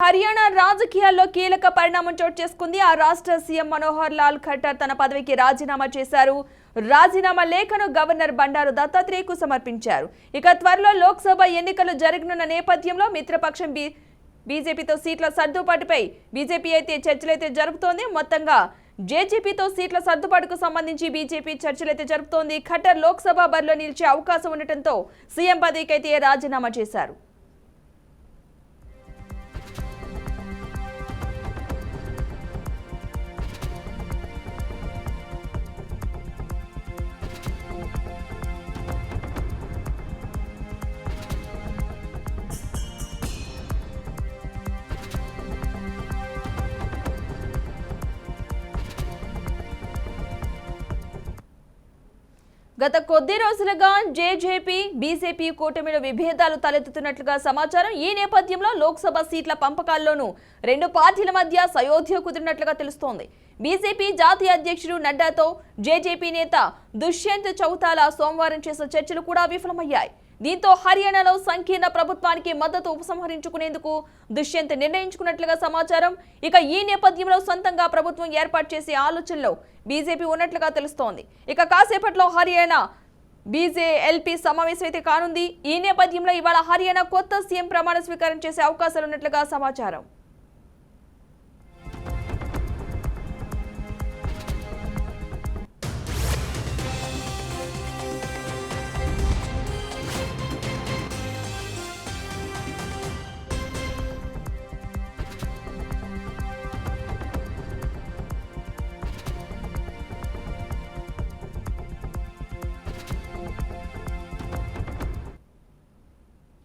హర్యానా రాజకీయాల్లో కీలక పరిణామం చోటు చేసుకుంది. ఆ రాష్ట్ర సీఎం మనోహర్ లాల్ ఖట్టర్ తన పదవికి రాజీనామా చేశారు. రాజీనామా లేఖను గవర్నర్ బండారు దత్తాత్రేయకు సమర్పించారు. ఇక త్వరలో లోక్సభ ఎన్నికలు జరగనున్న నేపథ్యంలో మిత్రపక్షం బీజేపీతో సీట్ల సర్దుబాటుపై బీజేపీ అయితే చర్చలైతే జరుపుతోంది. మొత్తంగా జేజేపీతో సీట్ల సర్దుబాటుకు సంబంధించి బీజేపీ చర్చలైతే జరుపుతోంది. ఖట్టర్ లోక్సభ బరిలో నిలిచే అవకాశం ఉండటంతో సీఎం పదవికి అయితే రాజీనామా చేశారు. గత కొద్ది రోజులుగా జేజేపీ బీజేపీ కూటమిలో విభేదాలు తలెత్తుతున్నట్లుగా సమాచారం. ఈ నేపథ్యంలో లోక్సభ సీట్ల పంపకాల్లోనూ రెండు పార్టీల మధ్య సయోధ్య కుదిరినట్లుగా తెలుస్తోంది. బీజేపీ జాతీయ అధ్యక్షుడు నడ్డాతో జేజేపీ నేత దుష్యంత్ చౌతాలా సోమవారం చేసిన చర్చలు కూడా విఫలమయ్యాయి. దీంతో హర్యానాలో సంకీర్ణ ప్రభుత్వానికి మద్దతు ఉపసంహరించుకునేందుకు దుష్యంత్ నిర్ణయించుకున్నట్లుగా సమాచారం. ఇక ఈ నేపథ్యంలో సొంతంగా ప్రభుత్వం ఏర్పాటు చేసే ఆలోచనలో బీజేపీ ఉన్నట్లుగా తెలుస్తోంది. ఇక కాసేపట్లో హర్యానా బీజేఎల్పీ సమావేశం అయితే కానుంది. ఈ నేపథ్యంలో ఇవాళ హర్యానా కొత్త సీఎం ప్రమాణ స్వీకారం చేసే అవకాశాలు ఉన్నట్లుగా సమాచారం.